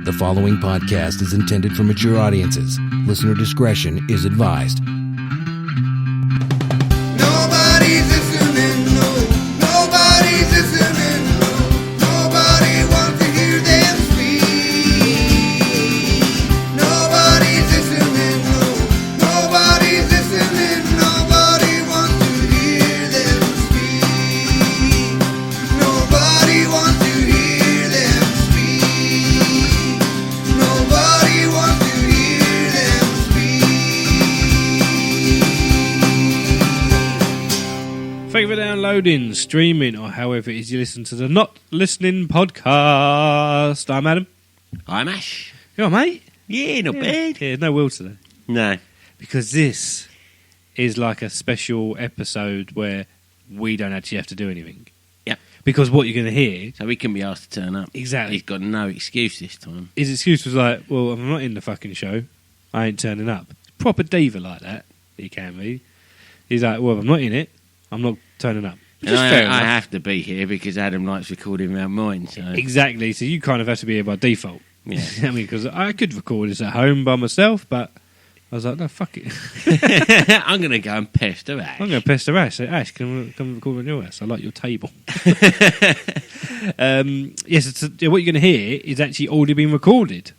The following podcast is intended for mature audiences. Listener discretion is advised. Nobody's listening, no. Nobody's listening, no. Nobody wants to hear them speak. Nobody's listening, no. Nobody's listening. Nobody wants to hear them speak. Nobody wants to hear them speak. Nobody wants to hear them speak. Thank you for downloading, streaming, or however it is you listen to the Not Listening podcast. I'm Adam. I'm Ash. You all right, mate? Yeah, not bad. Yeah, no Will today. No. Because this is like a special episode where we don't actually have to do anything. Yep. Because what you're going to hear... So we can be asked to turn up. Exactly. He's got no excuse this time. His excuse was like, well, if I'm not in the fucking show, I ain't turning up. Proper diva like that, he can be. He's like, well, if I'm not in it, I'm not turning up. Which is And fair I enough. have to be here because Adam likes recording around mine. So Exactly, so you kind of have to be here by default. yeah. I mean, because I could record this at home by myself, but I was like, no, fuck it. I'm going to go and pester Ash. I'm going to pester Ash. Say, Ash, come record on your house. I like your table. Yes, what you're going to hear is actually already been recorded,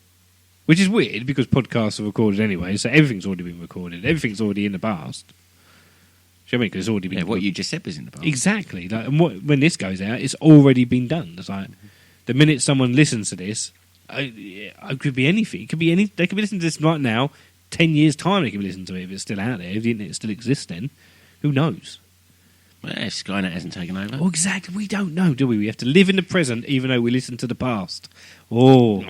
which is weird because podcasts are recorded anyway, so everything's already been recorded. Everything's already in the past. Do you know what I mean? Because it's already been Yeah, what you just said was in the past. Exactly. Like, and when this goes out, it's already been done. It's like the minute someone listens to this, it could be anything. It could be any. They could be listening to this right now. 10 years time, they could be listening to it if it's still out there. If the internet still exists, then who knows? Well, Skynet hasn't taken over. Oh, exactly. We don't know, do we? We have to live in the present, even though we listen to the past. Oh,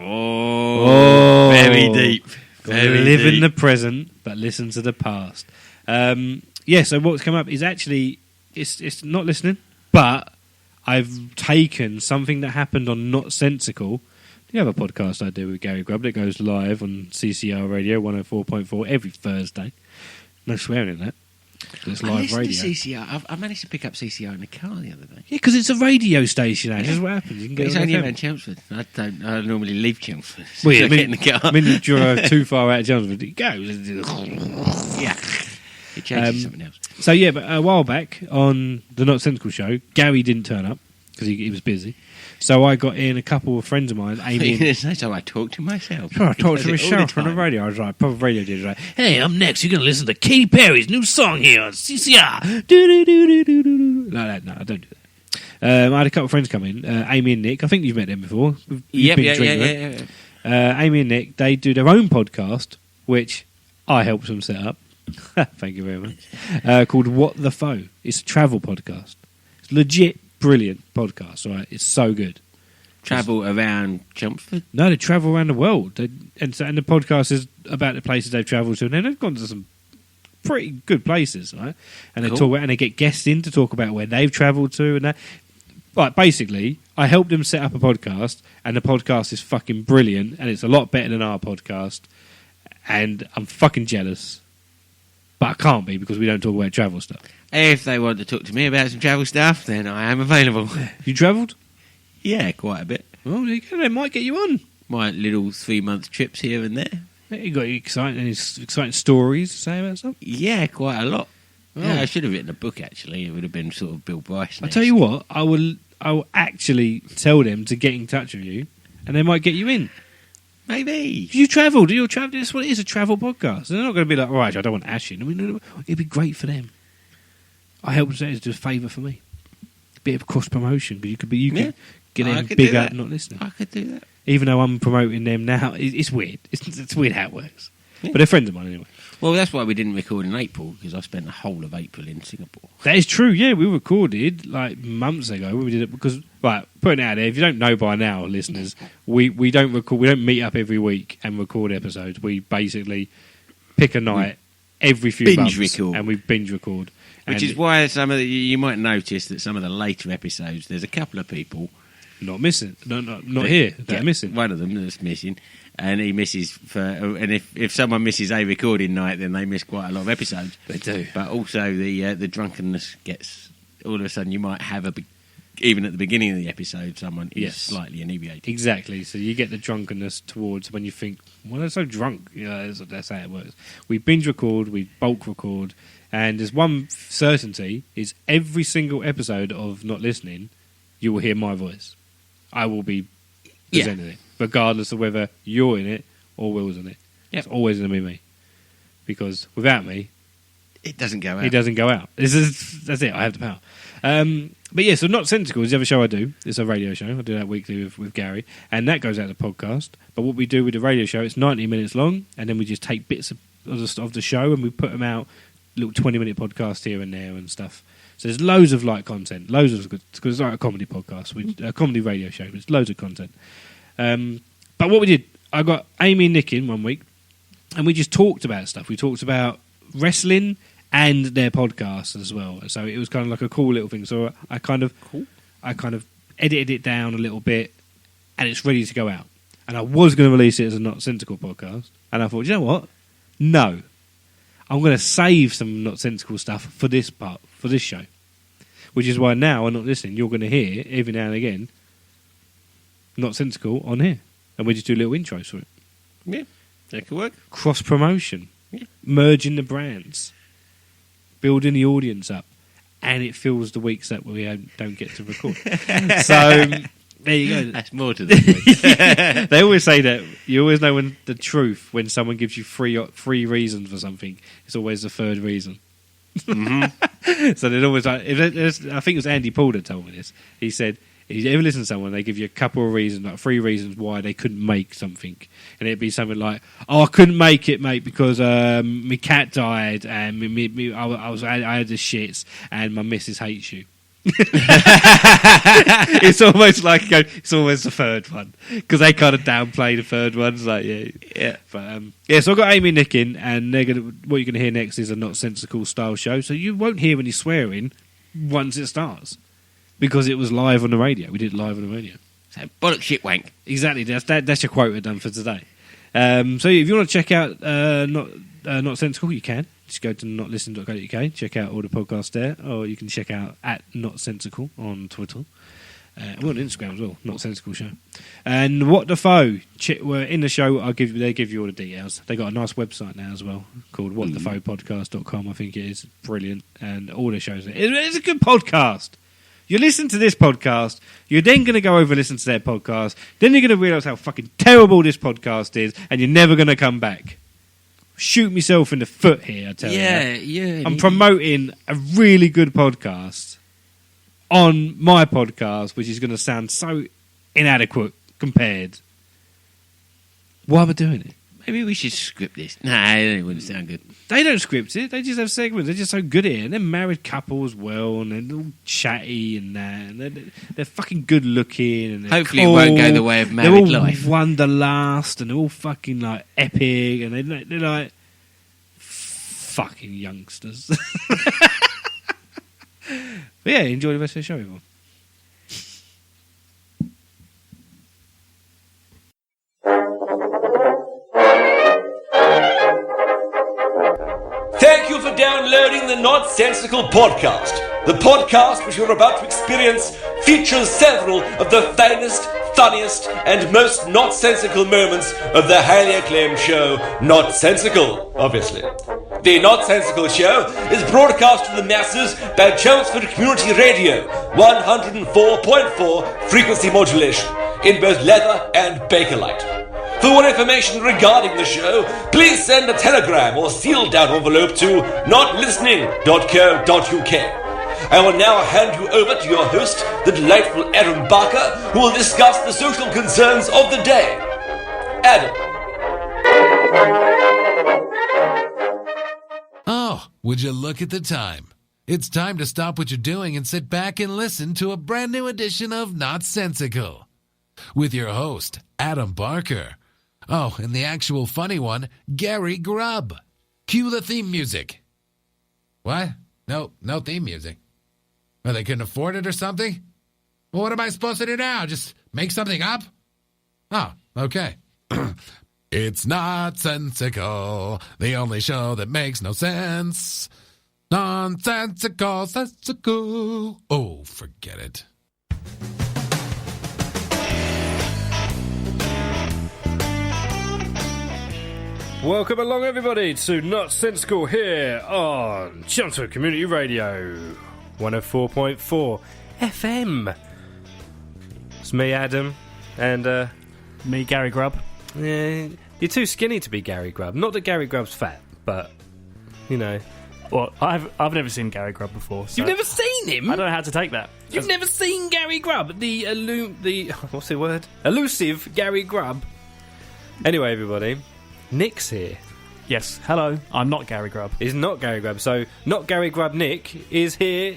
Very deep. Very live in deep. the present, but listen to the past. Yeah. So what's come up is actually it's not listening, but I've taken something that happened on Not Sensical. You have a podcast I do with Gary Grubb that goes live on CCR Radio 104.4 every Thursday. No swearing in that. It's I live listened radio. to CCR. I managed to pick up CCR in the car the other day. Yeah, because it's a radio station. Ash. That's what happens. You can But get it's on only FM. around Chelmsford. I normally leave Chelmsford. Well, yeah, So I get in the car. I mean, you drive too far out of Chelmsford, it goes. Yeah. It changes something else. So, yeah, but a while back on the Not Sensical show, Gary didn't turn up because he was busy. So I got in a couple of friends of mine, Amy. So I talk to myself. I talked to Does it all myself the on the time. radio. I was like, proper radio DJ. Like, hey, I'm next. You're going to listen to Katy Perry's new song here on CCR. Do-do-do-do-do-do-do. Like that. No, I don't do that. I had a couple of friends come in, Amy and Nick. I think you've met them before. You've been drinking with them. Amy and Nick, they do their own podcast, which I helped them set up. Thank you very much. Called What the Foe. It's a travel podcast. It's legit brilliant podcast. Right? It's so good. Travel around Chelmsford. No, they travel around the world, and the podcast is about the places they've travelled to, and then they've gone to some pretty good places, right? And they Cool. talk about, and they get guests in to talk about where they've travelled to, and that. Right, basically, I helped them set up a podcast, and the podcast is fucking brilliant, and it's a lot better than our podcast, and I'm fucking jealous, but I can't be because we don't talk about travel stuff. If they want to talk to me about some travel stuff, then I am available. You travelled? Yeah, quite a bit. Well, there you go. They might get you on. My little 3-month trips here and there. You got exciting stories to say about stuff. Yeah, quite a lot. Oh. Yeah, I should have written a book, actually. It would have been sort of Bill Bryce. I tell you what, I will actually tell them to get in touch with you, and they might get you in. Maybe. If you travelled, you're travel. That's what it is, a travel podcast. They're not going to be like, all right, I don't want Ash in. I mean, it'd be great for them. I help them say it's just a favour for me. A bit of cross promotion, but you could get I them could big do up that. not listening. I could do that. Even though I'm promoting them now, it's weird. It's weird how it works. Yeah. But they're friends of mine anyway. Well, that's why we didn't record in April, because I spent the whole of April in Singapore. That is true, yeah. We recorded like months ago when we did it because, right, putting it out there, if you don't know by now, listeners, we don't record, we don't meet up every week and record episodes. We basically pick a night every few binge months record. and we binge record. Which is why some of you might notice that some of the later episodes, there's a couple of people. not missing, not here. They're missing. One of them that's missing. And he misses and if someone misses a recording night, then they miss quite a lot of episodes. They do. But also the drunkenness gets all of a sudden. You might have a even at the beginning of the episode, someone is Yes. slightly inebriated. Exactly. So you get the drunkenness towards when you think, well, they're so drunk. That's how it works. We binge record, we bulk record, and there's one certainty: is every single episode of Not Listening, you will hear my voice. I will be presenting it, regardless of whether you're in it or Will's in it. Yep. It's always going to be me, because without me, It doesn't go out. it doesn't go out. That's it. I have the power. But yeah, so Not Sensical is the other show I do. It's a radio show. I do that weekly with Gary, and that goes out the podcast. But what we do with the radio show, it's 90 minutes long, and then we just take bits of the show and we put them out, little 20-minute podcasts here and there and stuff. So there's loads of light content, loads of good, because it's like a comedy podcast, a comedy radio show. There's loads of content. But what we did, I got Amy and Nick in one week, and we just talked about stuff. We talked about wrestling and their podcasts as well. So it was kind of like a cool little thing. So I kind of edited it down a little bit, and it's ready to go out. And I was going to release it as a Not Sensical podcast, and I thought, you know what? No, I'm going to save some Not Sensical stuff for this show, which is why now I'm Not Listening. You're going to hear every now and again Not Sensical on here, and we just do little intros for it. Yeah, that could work. Cross promotion, Yeah. merging the brands, building the audience up, and it fills the weeks that we don't get to record. So there you go. That's more to the They always say that you always know when the truth when someone gives you three reasons for something. It's always the third reason. So they'd always like. I think it was Andy Paul that told me this. He said, if you ever listen to someone, they give you a couple of reasons, like 3 reasons why they couldn't make something, and it'd be something like, "Oh, I couldn't make it, mate, because my cat died, and I had the shits, and my missus hates you." It's almost like it's always the third one, because they kind of downplay the third one. It's like, yeah. But so I've got Amy and Nick in, and what you're going to hear next is a Not Sensical style show, so you won't hear any swearing once it starts. Because it was live on the radio. We did it live on the radio. So, bollock shit wank. Exactly. That's your quota done for today. So if you want to check out Not Sensical, you can. Just go to notlisten.co.uk, check out all the podcasts there, or you can check out at Not Sensical on Twitter. We're on Instagram as well, Not Sensical Show. And What the Foe, we're in the show, they give you all the details. They got a nice website now as well, called whatthefopodcast.com, I think it is. Brilliant. And all the shows there. It's a good podcast. You listen to this podcast, you're then going to go over and listen to their podcast, then you're going to realise how fucking terrible this podcast is, and you're never going to come back. Shoot myself in the foot here, I tell you. Yeah. I'm promoting a really good podcast on my podcast, which is going to sound so inadequate compared. Why am I doing it? Maybe we should script this. Nah, it wouldn't sound good. They don't script it. They just have segments. They're just so good at it. And they're married couple as well, and they're all chatty and that. And they're fucking good looking. And Hopefully it won't go the way of married they're all life. Wanderlust, and they're all fucking like epic, and they're like fucking youngsters. But yeah, enjoy the rest of the show, everyone. Thank you for downloading the Nonsensical Podcast. The podcast which you're about to experience features several of the finest, funniest, and most nonsensical moments of the highly acclaimed show Nonsensical, obviously. The Nonsensical Show is broadcast to the masses by Chelmsford Community Radio, 104.4 frequency modulation, in both leather and Bakelite. For more information regarding the show, please send a telegram or sealed down envelope to notlistening.co.uk. I will now hand you over to your host, the delightful Adam Barker, who will discuss the social concerns of the day. Adam. Oh, would you look at the time? It's time to stop what you're doing and sit back and listen to a brand new edition of Not Sensical. With your host, Adam Barker. Oh, and the actual funny one, Gary Grubb. Cue the theme music. What? No theme music. Well, they couldn't afford it or something? Well, what am I supposed to do now? Just make something up? Oh, okay. It's Not Sensical, the only show that makes no sense. Nonsensical, sensical. Oh, forget it. Welcome along, everybody, to Not Sensical here on Chelmsford Community Radio 104.4 FM. It's me, Adam, and Me, Gary Grubb. you're too skinny to be Gary Grubb. Not that Gary Grubb's fat, but you know. Well, I've never seen Gary Grubb before. So You've never seen him? I don't know how to take that. You've never seen Gary Grubb, the what's the word? Elusive Gary Grubb. Anyway, everybody, Nick's here. Yes. Hello. I'm not Gary Grubb. Is not Gary Grubb, so not Gary Grubb Nick is here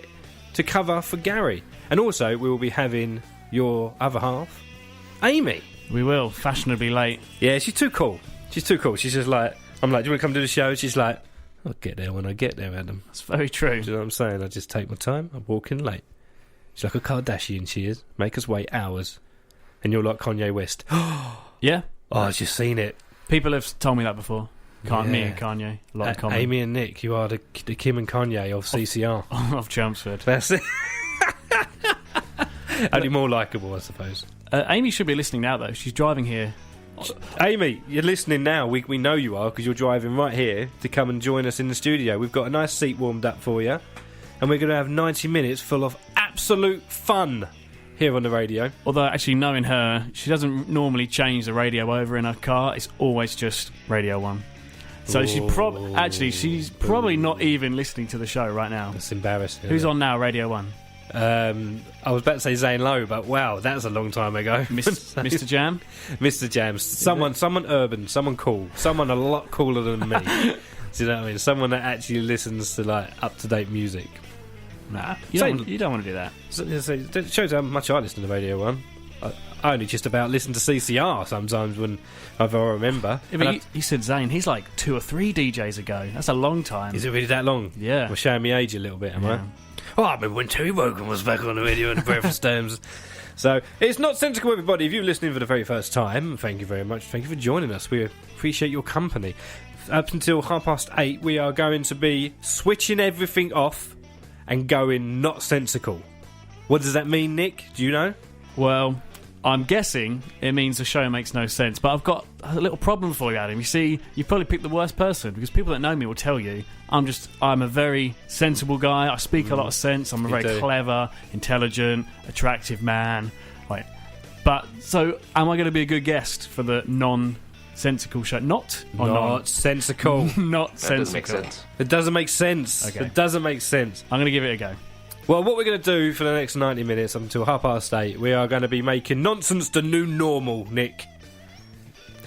to cover for Gary. And also, we will be having your other half, Amy. We will. Fashionably late. Yeah, she's too cool. She's too cool. She's just like, I'm like, do you want to come to the show? She's like, I'll get there when I get there, Adam. That's very true. Do you know what I'm saying? I just take my time. I walk in late. She's like a Kardashian, she is. Make us wait hours. And you're like Kanye West. Yeah. Oh, I've just seen it. People have told me that before. Me and Kanye. A lot in common. Amy and Nick, you are the Kim and Kanye of CCR. Of Chelmsford. That's it. Only more likeable, I suppose. Amy should be listening now, though. She's driving here. Amy, you're listening now. We know you are because you're driving right here to come and join us in the studio. We've got a nice seat warmed up for you, and we're going to have 90 minutes full of absolute fun here on the radio. Although, actually, knowing her, she doesn't normally change the radio over in her car. It's always just Radio 1. So she's probably not even listening to the show right now. That's embarrassing. Who's on now, Radio 1? I was about to say Zane Lowe, but wow, that's a long time ago. Mr. Jam? Mr. Jam. Someone urban, someone cool, someone a lot cooler than me. Do you know what I mean? Someone that actually listens to like up-to-date music. Nah, you don't want to do that. So it shows how much I listen to Radio 1. I only just about listen to CCR sometimes when I remember. Yeah, but you said Zane. He's like 2 or 3 DJs ago. That's a long time. Is it really that long? Yeah. We're showing me age a little bit, am I? Oh, I remember when Terry Wogan was back on the radio in the breakfast terms. So, it's Not Sensical, everybody. If you're listening for the very first time, thank you very much. Thank you for joining us. We appreciate your company. Up until 8:30, we are going to be switching everything off and going Not Sensical. What does that mean, Nick? Do you know? Well, I'm guessing it means the show makes no sense, but I've got a little problem for you, Adam. You see, you probably picked the worst person, because people that know me will tell you I'm a very sensible guy. I speak a lot of sense. I'm a very clever, intelligent, attractive man. Right. But, so, am I going to be a good guest for the non-sensical show? Not sensical. Not That doesn't make sensical. sense. It doesn't make sense. Okay. It doesn't make sense. I'm going to give it a go. Well, what we're going to do for the next 90 minutes until 8:30, we are going to be making nonsense the new normal, Nick.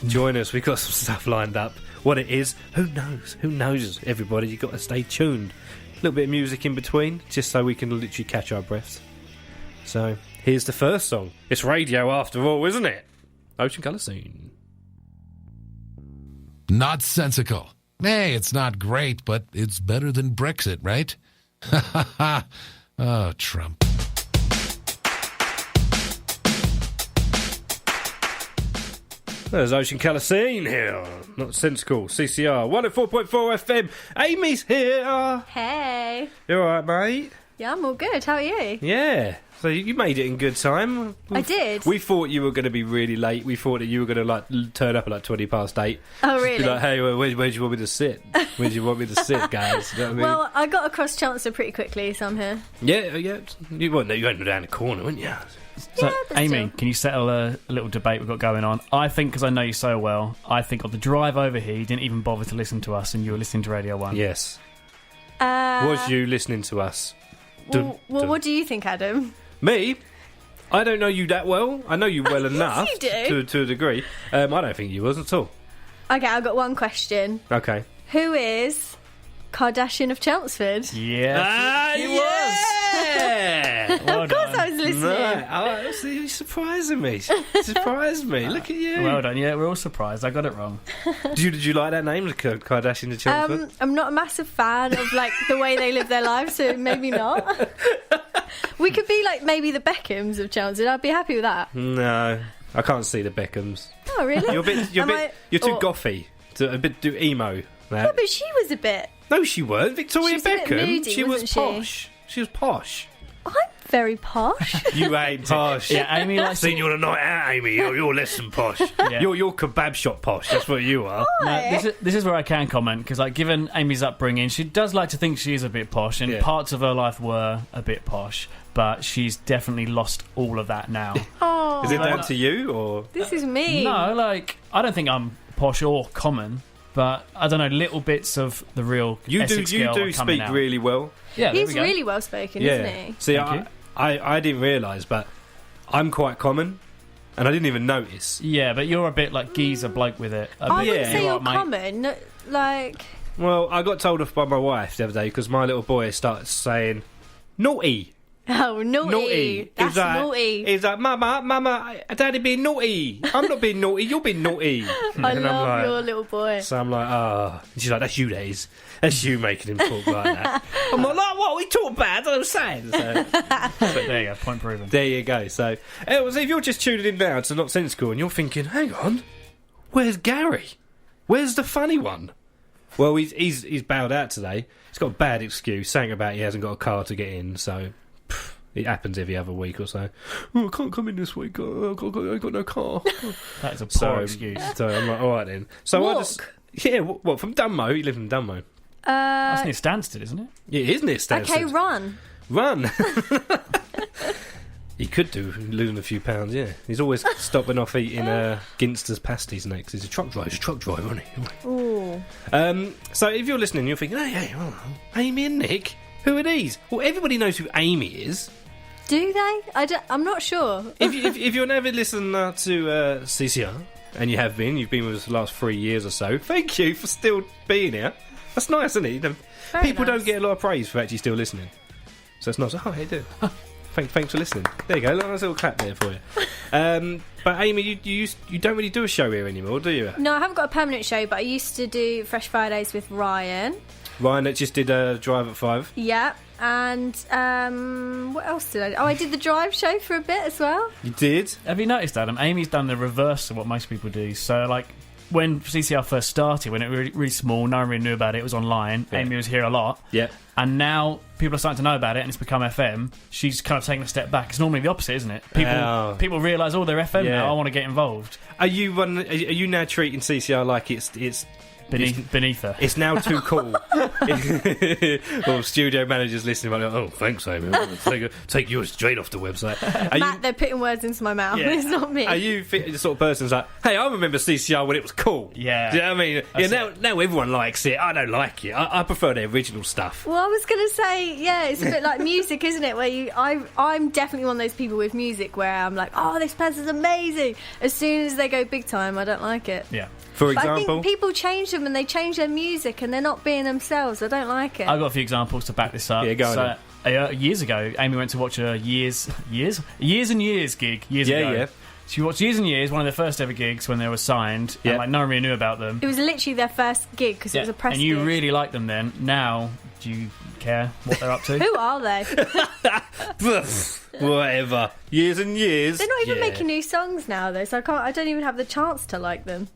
Join us. We've got some stuff lined up. What it is, who knows? Who knows, everybody? You've got to stay tuned. A little bit of music in between, just so we can literally catch our breaths. So, here's the first song. It's radio after all, isn't it? Ocean Colour Scene. Not sensical. Hey, it's not great, but it's better than Brexit, right? Ha ha ha. Oh, Trump. There's Ocean Colour Scene here. Not Sensical. CCR 104.4 FM. Amy's here. Hey. You alright, mate? Yeah, I'm all good. How are you? Yeah. So you made it in good time. I did. We thought you were going to be really late. We thought that you were going to like turn up at like 8:20. Oh, really? Be like, hey, where do you want me to sit? Where do you want me to sit, guys? You know what I mean? Well, I got across Chancellor pretty quickly, so I'm here. Yeah. You weren't down the corner, weren't you? So, Yeah, but Amy, still. can you settle a little debate we've got going on? I think, because I know you so well, I think on the drive over here, you didn't even bother to listen to us and you were listening to Radio 1. Yes. Was you listening to us? Well, what do you think, Adam? Me? I don't know you that well. I know you well enough you do. to a degree. I don't think you was at all. Okay, I've got one question. Okay. Who is Kardashian of Chelmsford? Yeah. He was. Well Of course done. I was listening. No, see, you're surprising me. Surprised me. Look at you. Well done. Yeah, we're all surprised. I got it wrong. Did you like that name, the Kardashian of Chelmsford? I'm not a massive fan of like the way they live their lives, so maybe not. We could be like maybe the Beckhams of Chelmsford. I'd be happy with that. No, I can't see the Beckhams. Oh, really? You're too gothy, a bit too emo. Yeah, but she was a bit. No, she weren't. Victoria She's a bit Beckham. moody, she was wasn't she? posh. She was posh. I'm very posh. You ain't posh. Yeah, Amy likes Seen you on a night out, Amy. You're less than posh. Yeah. You're kebab shop posh. That's what you are. No, this is where I can comment, because like, given Amy's upbringing, she does like to think she is a bit posh, and parts of her life were a bit posh, but she's definitely lost all of that now. Oh, Is it down to you, or this is me. No, like, I don't think I'm posh or common, but I don't know, little bits of the real Essex girl are coming speak out. really well? Yeah, there He's we go. really well spoken, Yeah. isn't he? See, Thank you. I didn't realise, but I'm quite common, and I didn't even notice. Yeah, but you're a bit like geezer bloke with it. I wouldn't Yeah. say you're Right, mate. common. Like, Well, I got told off by my wife the other day because my little boy started saying naughty. oh, naughty. That's naughty. He's like, Mama, Daddy being naughty. I'm not being naughty. You're being naughty. I And I'm love like- your little boy. So I'm like, ah. And she's like, that's you, Days. That's you making him talk like that. I'm like, what? We talk bad. I was saying. So, But there you go, point proven. there you go. So, if you're just tuning in now to Not Sensical and you're thinking, hang on, where's Gary? Where's the funny one? Well, he's bowed out today. He's got a bad excuse, saying about he hasn't got a car to get in, so it happens every other week or so. Oh, I can't come in this week. I've got no car. That is a poor excuse. So I'm like, all right then. So Walk. I just what from Dunmo? He lives in Dunmo. That's near Stansted, isn't it? Yeah, isn't it, Stansted? Okay, run. Run. He could do, losing a few pounds, yeah. He's always stopping off eating Ginster's pasties next. He's a truck driver, isn't he? Ooh. So if you're listening, you're thinking, hey, Amy and Nick, who are these? Well, everybody knows who Amy is. Do they? I'm not sure. If you're never listener to CCR, and you have been, you've been with us the last 3 years or so, thank you for still being here. That's nice, isn't it? You know, Very people nice. don't get a lot of praise for actually still listening. So it's nice. Oh, how you doing? Thanks for listening. There you go. Nice little clap there for you. But Amy, you don't really do a show here anymore, do you? No, I haven't got a permanent show, but I used to do Fresh Fridays with Ryan. Ryan that just did Drive at 5. Yeah. And what else did I do? Oh, I did the Drive show for a bit as well. You did? Have you noticed, Adam? Amy's done the reverse of what most people do. So, like, when CCR first started, when it was really small, no one really knew about it, it was online, Yeah. Amy was here a lot. Yeah. And now people are starting to know about it and it's become FM. She's kind of taking a step back. It's normally the opposite, isn't it? People realise, oh, they're FM Yeah. now, I want to get involved. Are you now treating CCR like it's Beneath her. It's now too cool? Well, studio managers listening, like, oh, thanks, Amy. Take yours straight off the website. Matt, they're putting words into my mouth. Yeah. It's not me. Are you the sort of person who's like, hey, I remember CCR when it was cool? Yeah. Do you know what I mean? That's Yeah, now everyone likes it. I don't like it. I prefer the original stuff. Well, I was going to say, yeah, it's a bit like music, isn't it? Where I'm definitely one of those people with music where I'm like, oh, this person's amazing. As soon as they go big time, I don't like it. Yeah. For But I example, think people change them and they change their music and they're not being themselves. I don't like it. I've got a few examples to back this up. Yeah, go on So, years ago, Amy went to watch a Years and Years gig years ago. yeah. She watched Years and Years, one of their first ever gigs when they were signed, Yeah. and like no one really knew about them. It was literally their first gig because it was a press and you gig. really liked them then. Now, do you care what they're up to? Who are they? whatever. Years and years. They're not even Yeah. making new songs now, though, so I don't even have the chance to like them.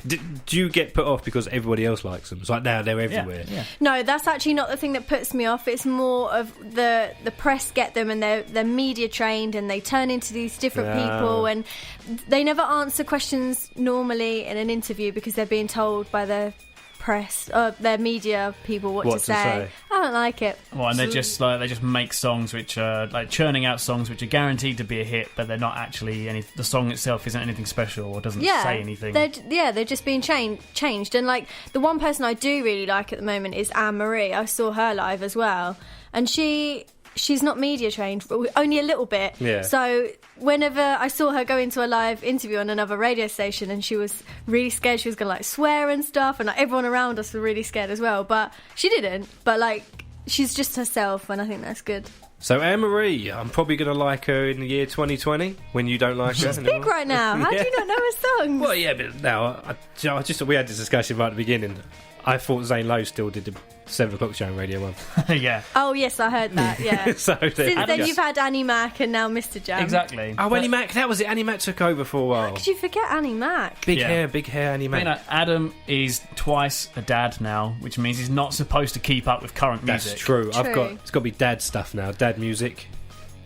Do you get put off because everybody else likes them? It's like now they're everywhere. Yeah. No, that's actually not the thing that puts me off. It's more of the press get them and they're media trained and they turn into these different people and they never answer questions normally in an interview because they're being told by their press their media people what to say. I don't like it. Well, and they just make songs which are like churning out songs which are guaranteed to be a hit, but they're not actually any. The song itself isn't anything special or doesn't say anything. They're just being changed. And like the one person I do really like at the moment is Anne Marie. I saw her live as well, and she's not media trained, but only a little bit. Yeah. So whenever I saw her go into a live interview on another radio station and she was really scared she was going to like swear and stuff and like everyone around us was really scared as well, but she didn't. But like she's just herself and I think that's good. So Anne-Marie, I'm probably going to like her in the year 2020 when you don't like her. She's big right now. How do you not know her songs? Well, yeah, but now we had this discussion right at the beginning. I thought Zane Lowe still did the 7 o'clock show on Radio 1. Yeah. Oh yes, I heard that. Yeah. So Since then you've had Annie Mac and now Mr. Jam. Exactly. Oh, Annie Mac, that was it. Annie Mac took over for a while. Could you forget Annie Mac? Big hair, Annie Mac. You know, Adam is twice a dad now, which means he's not supposed to keep up with current music. That's true. True. It's got to be dad stuff now. Dad music.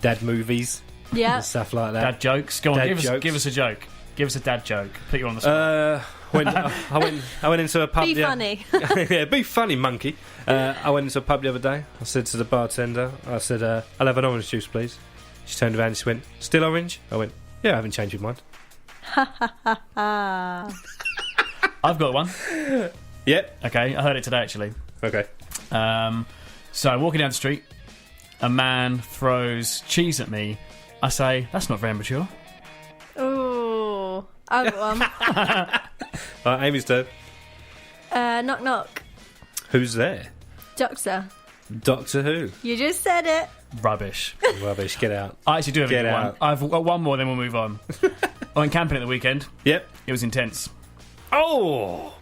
dad movies Yeah. and stuff like that. Dad jokes. Go on, Dad give us a joke. Give us a dad joke. Put you on the spot. I went into a pub. Be funny. Yeah, be funny, monkey. I went into a pub the other day. I said to the bartender, I said, I'll have an orange juice, please. She turned around and she went, still orange? I went, yeah, I haven't changed my mind. I've got one. Yep. Okay, I heard it today actually. Okay. So walking down the street, a man throws cheese at me. I say, that's not very mature. Ooh. I've got one. Amy's turn. Knock knock. Who's there? Doctor. Doctor Who. You just said it. Rubbish. Rubbish, get out. I actually do have a Get good one. out. I've got one more, then we'll move on. I went camping at the weekend. Yep. It was intense. Oh!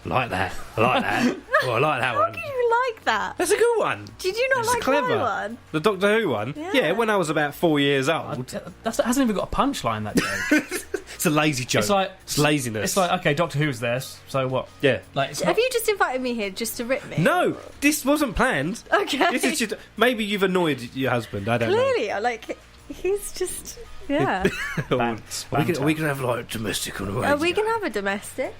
Like that. I like that. Oh, I like that How one. can you like that? That's a good one. Did you not It's like clever. my one? The Doctor Who one? Yeah. When I was about 4 years old. That hasn't even got a punchline, that joke. It's a lazy joke. It's laziness. It's like, okay, Doctor Who's there, so what? Yeah. Like, it's Have not, you just invited me here just to rip me? No, this wasn't planned. Okay. This is just maybe you've annoyed your husband. I don't Clearly, like he's just yeah. know. banter. we can have like domestic on the radio. We can have a domestic.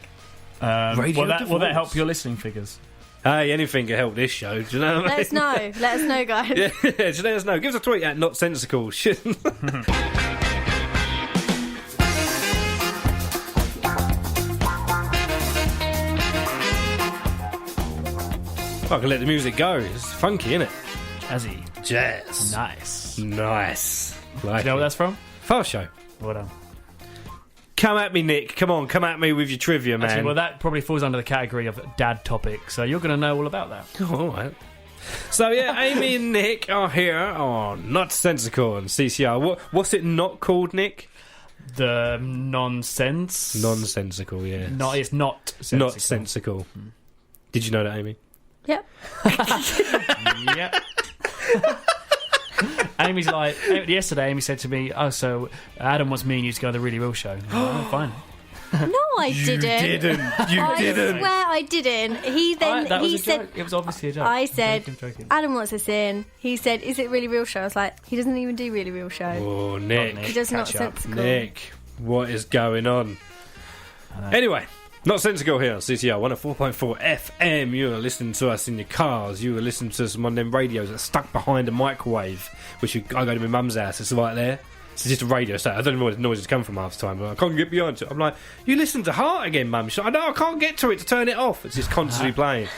Radio will that divorce. help your listening figures? Hey, anything can help this show. Do you know what I mean? Let us know, guys. Yeah, just let us know. Give us a tweet at Not Sensical. I can let the music go. It's funky, isn't it? Jazzy. Jazz. Nice. Nice. Do Like you know what that's from? Fast show. Well done. Come at me, Nick. Come on, come at me with your trivia, man. Actually, well, that probably falls under the category of dad topic, so you're going to know all about that. Oh, all right. So, yeah, Amy and Nick are here on Not Sensical and CCR. What's it not called, Nick? The nonsense. Nonsensical, yeah. No, it's not sensical. Not sensical. Did you know that, Amy? Yep. Yep. Amy's like, yesterday Amy said to me, oh, so Adam wants me and you to go to the Really Real show. I'm like, oh, fine. No, I didn't. You didn't. I swear I didn't. That was He a said. joke. It was obviously a joke. I said, I'm joking. Adam wants us in. He said, is it Really Real show? I was like, he doesn't even do Really Real show. Oh, Nick. Nick. He does not catch up. sensical. Nick, what is going on? Anyway, Not Sensical here on CCR 104.4 FM. You are listening to us in your cars. You are listening to us on them radios that are stuck behind a microwave, which I go to my mum's house. It's right there. It's just a radio station. I don't know where the noises come from half the time, but I can't get beyond it. I'm like, you listen to Heart again, Mum. She's like, I know, I can't get to it to turn it off. It's just constantly playing.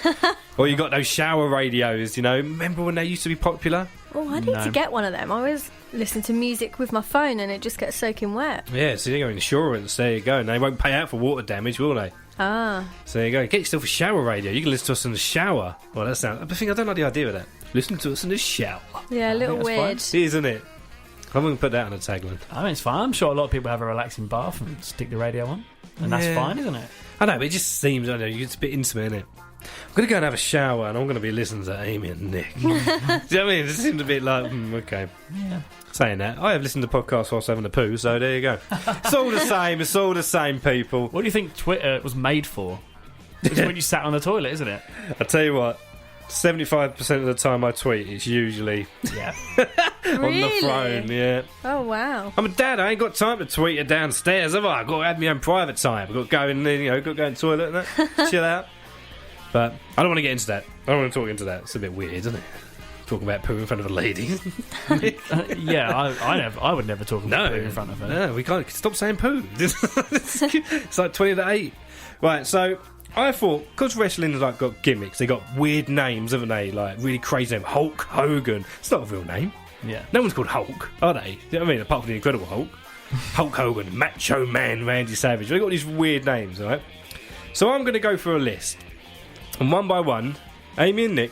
Or you got those shower radios, you know. Remember when they used to be popular? Oh, I need to get one of them. I always listen to music with my phone and it just gets soaking wet. Yeah, so you go insurance. There you go. And they won't pay out for water damage, will they? Ah. So there you go. Get yourself a shower radio. You can listen to us in the shower. Well, that sounds. I think I don't like the idea of that. Listen to us in the shower. Yeah, a little that's weird. It is, isn't it? I'm going to put that on a tagline. I mean, it's fine. I'm sure a lot of people have a relaxing bath and stick the radio on. And that's Yeah. fine, isn't it? I know, but it just seems, I don't know, it's a bit intimate, isn't it? I'm going to go and have a shower and I'm going to be listening to Amy and Nick. Do you know what I mean? It just seems a bit like, okay. Yeah. Saying that, I have listened to podcasts whilst having a poo, so there you go. It's all the same. It's all the same, people. What do you think Twitter was made for? It's when you sat on the toilet, isn't it? I tell you what, 75% of the time I tweet, it's usually Yeah. on the phone, yeah. Oh, wow. I'm a dad. I ain't got time to tweet it downstairs, have I? I've got to have my own private time. I've got to go in, got to go in the toilet and that, chill out. But I don't want to get into that. I don't want to talk into that. It's a bit weird, isn't it? Talking about poo in front of a lady. Yeah, I would never talk about poo in front of her. No, we can't. Stop saying poo. It's like 20 to 8. Right, so I thought, because wrestling's like got gimmicks, they got weird names, haven't they? Like really crazy name. Hulk Hogan. It's not a real name. Yeah. No one's called Hulk, are they? You know what I mean? Apart from the Incredible Hulk. Hulk Hogan, Macho Man, Randy Savage. They've got these weird names, all right? So I'm going to go through a list. And one by one, Amy and Nick,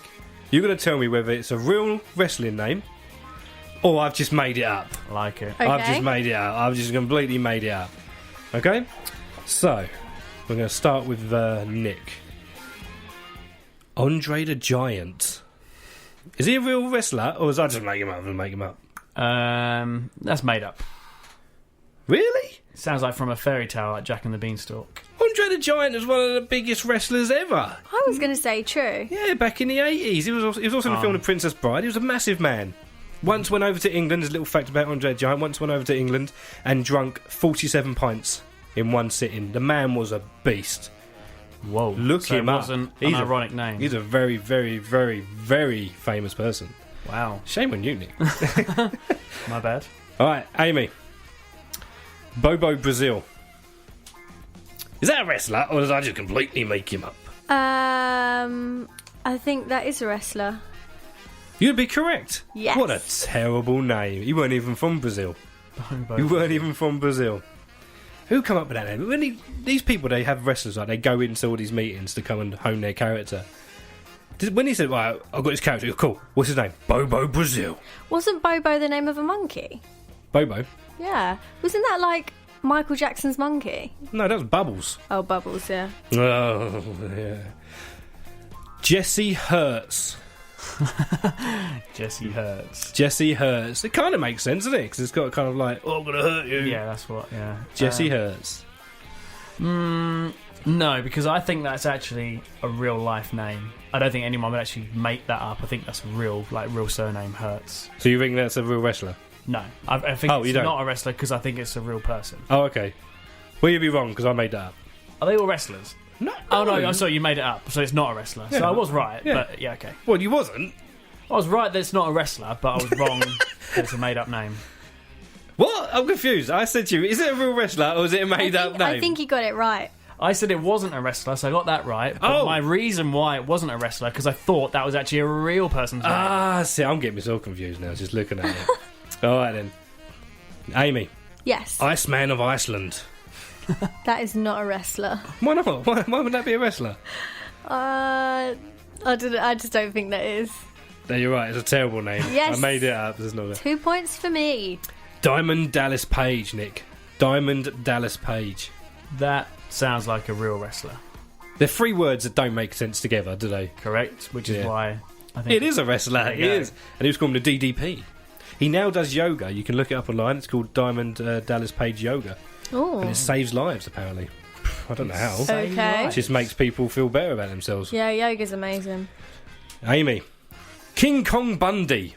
you're going to tell me whether it's a real wrestling name or I've just made it up. Like it. Okay. I've just made it up. I've just completely made it up. Okay? So, we're going to start with Nick. Andre the Giant. Is he a real wrestler or is I just make him up and make him up? That's made up. Really? Sounds like from a fairy tale, like Jack and the Beanstalk. Andre the Giant was one of the biggest wrestlers ever. I was going to say true. Yeah, back in the 80s. He was also in the film The Princess Bride. He was a massive man. Once went over to England, there's a little fact about Andre the Giant, once went over to England and drunk 47 pints in one sitting. The man was a beast. Whoa. Look so him it up. wasn't He's an a- ironic name. He's a very, very, very, very famous person. Wow. Shame on you, Nick. My bad. All right, Amy. Bobo Brazil. Is that a wrestler, or did I just completely make him up? I think that is a wrestler. You'd be correct. Yes. What a terrible name. You weren't even from Brazil. Bobo. You weren't even from Brazil. Who come up with that name? These people, they have wrestlers, like they go into all these meetings to come and hone their character. When he said, right, I've got this character, cool. What's his name? Bobo Brazil. Wasn't Bobo the name of a monkey? Bobo? Yeah. Wasn't that like Michael Jackson's monkey? No, that was Bubbles. Oh, Bubbles, yeah. Oh, yeah. Jesse Hurts. Jesse Hurts. Jesse Hurts. It kind of makes sense, doesn't it? Because it's got kind of like, oh, I'm going to hurt you. Yeah, that's what, yeah. Jesse Hurts. No, because I think that's actually a real life name. I don't think anyone would actually make that up. I think that's real surname, Hurts. So you think that's a real wrestler? No, I think Oh, you it's don't? not a wrestler because I think it's a real person. Oh, okay. Well, you'd be wrong because I made that up. Are they all wrestlers? No. Oh no, I saw you made it up, so it's not a wrestler. So Yeah. I was right, Yeah. but yeah, okay. Well, you wasn't. I was right that it's not a wrestler, but I was wrong that it's a made up name. What? I'm confused. I said to you, is it a real wrestler or is it a made-up name? I think he got it right. I said it wasn't a wrestler, so I got that right. But Oh. my reason why it wasn't a wrestler, because I thought that was actually a real person's name. Ah, see, I'm getting myself confused now, just looking at it. All right, then. Amy, Yes. Iceman of Iceland. That is not a wrestler. Why not? Why would that be a wrestler? I just don't think that is. No, you're right, it's a terrible name. Yes. I made it up. There's not a... 2 points for me. Diamond Dallas Page, Nick. Diamond Dallas Page. That sounds like a real wrestler. They're three words that don't make sense together, do they? Correct? Which is Yeah. why I think It is a wrestler. There It you go. is. And he was called the DDP. He now does yoga. You can look it up online. It's called Diamond Dallas Page Yoga. Oh. And it saves lives, apparently. I don't know how. Okay. It just makes people feel better about themselves. Yeah, yoga's amazing. Amy. King Kong Bundy.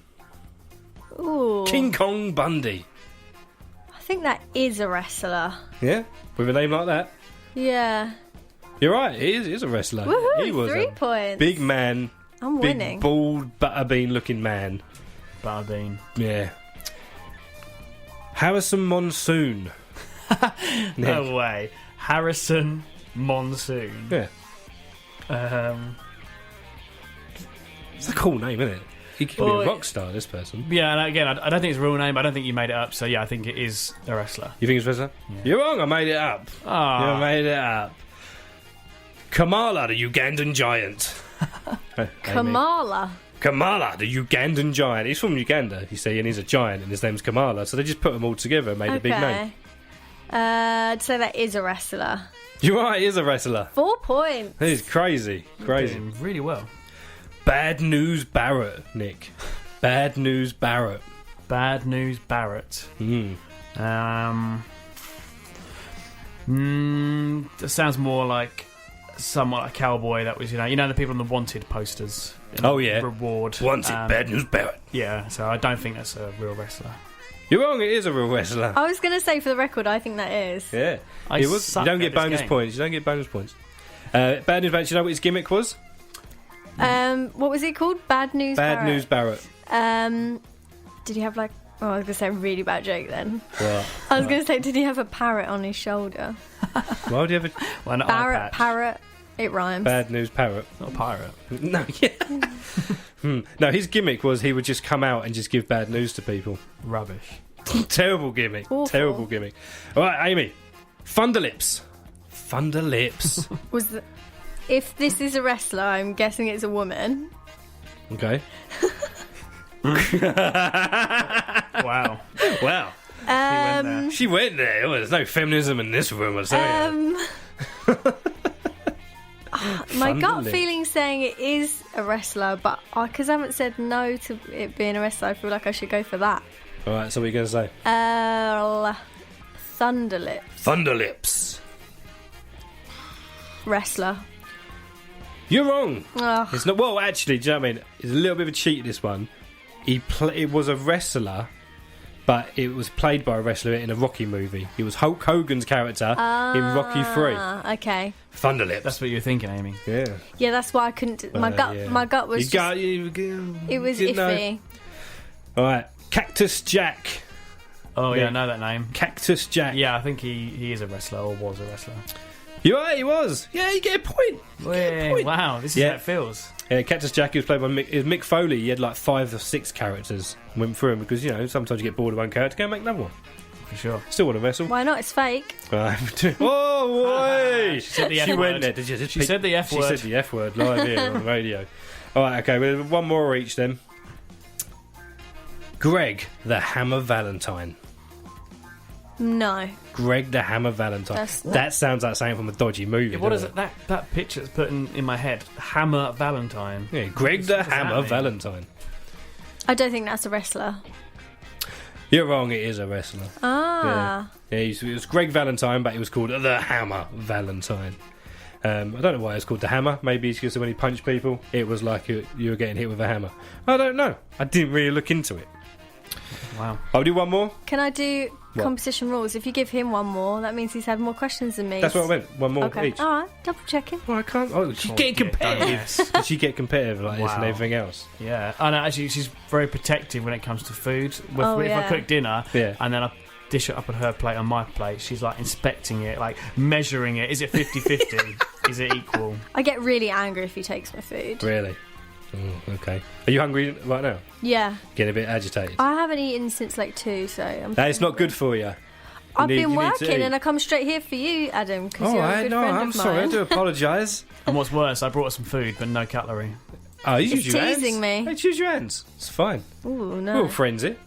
Ooh. King Kong Bundy. I think that is a wrestler. Yeah? With a name like that? Yeah. You're right. He is a wrestler. Woohoo! He was 3 a points. big man. I'm Big, winning. bald, butterbean looking man. Butterbean. Yeah. Harrison Monsoon. No way. Harrison Monsoon. Yeah. It's a cool name, isn't it? He could Well, be a rock star, this person. Yeah, and again, I don't think it's a real name. I don't think you made it up. So yeah, I think it is a wrestler. You think it's wrestler? Yeah. You're wrong, I made it up. You Ah, made it up. Kamala, the Ugandan giant. Amy. Kamala. Kamala, the Ugandan giant. He's from Uganda, you see, and he's a giant, and his name's Kamala. So they just put them all together and made a big name. I'd say that is a wrestler. You're right, he is a wrestler. 4 points. This is crazy. Crazy. doing really well. Bad News Barrett, Nick. Bad News Barrett. Bad News Barrett. Mm. That sounds more like somewhat a cowboy that was, you know the people on the wanted posters. Oh, yeah. Reward. Wanted Bad News Barrett. Yeah, so I don't think that's a real wrestler. You're wrong, it is a real wrestler. I was going to say, for the record, I think that is. Yeah. I It was, you suck don't at get this bonus game. points. You don't get bonus points. Bad News Barrett, do you know what his gimmick was? What was it called? Bad News Bad Barrett. News Barrett. Did he have like... Oh, I was going to say a really bad joke then. What? I was going to say, did he have a parrot on his shoulder? Why would you have a Well, not Barrett, eye patch. parrot. It rhymes. Bad News Parrot? Not a pirate. No, yeah. No, his gimmick was he would just come out and just give bad news to people. Rubbish. Terrible gimmick. Awful. Terrible gimmick. All right, Amy. Thunderlips. Thunderlips. If this is a wrestler, I'm guessing it's a woman. Okay. Wow. Wow. there. She went there. Well, there's no feminism in this room, I'll tell you. My gut Thunderlips. feeling saying it is a wrestler, but because I haven't said no to it being a wrestler, I feel like I should go for that. All right, so what are you going to say? Thunderlip. Thunderlips. Wrestler. You're wrong. Ugh. It's not. Well, actually, do you know what I mean? It's a little bit of a cheat, this one. It was a wrestler, but it was played by a wrestler in a Rocky movie. He was Hulk Hogan's character in Rocky 3. Okay. Thunderlips. That's what you were thinking, Amy. Yeah. Yeah, that's why I couldn't. My gut was. It was iffy. All right, Cactus Jack. Oh yeah, I know that name. Cactus Jack. Yeah, I think he is a wrestler or was a wrestler. You're right, he was. Yeah, you get a point. Wow, this is how it feels. Yeah, Cactus Jack, he was played by Mick Foley. He had like 5 or 6 characters. Went through them because, sometimes you get bored of one character, go and make another one. For sure. Still want to wrestle. Why not? It's fake. Oh, boy! She said the F She word. went there, did you? She said the F word. She said the F word live here on the radio. All right, okay, we'll have one more each then. Greg the Hammer Valentine. No. Greg the Hammer Valentine. That sounds like something from a dodgy movie. Yeah, what is doesn't it? That picture's put in my head. Hammer Valentine. Yeah, Greg the Hammer Valentine. I don't think that's a wrestler. You're wrong, it is a wrestler. Ah. Yeah, it was Greg Valentine, but he was called the Hammer Valentine. I don't know why it's called the Hammer. Maybe it's because when he punched people, it was like you were getting hit with a hammer. I don't know. I didn't really look into it. Wow. I'll do one more. Can I do competition rules? If you give him one more, that means he's had more questions than me. That's what I meant. One more Okay. each. All right. Double checking. Well, I can't. Oh, she's getting competitive. Did she get competitive like this and everything else? Yeah. I know, actually, she's very protective when it comes to food. If I cook dinner and then I dish it up on her plate on my plate, she's like inspecting it, like measuring it. Is it 50-50? Is it equal? I get really angry if he takes my food. Really? Oh, okay. Are you hungry right now? Yeah. Getting a bit agitated? I haven't eaten since like 2, so I'm... That is not good for you. I've been working and I come straight here for you, Adam, because you're a good friend of mine. I'm sorry. I do apologise. And what's worse, I brought her some food, but no cutlery. Oh, you It's use your hands. teasing me. Hey, choose your hands. It's fine. Ooh, no. We're all friends here.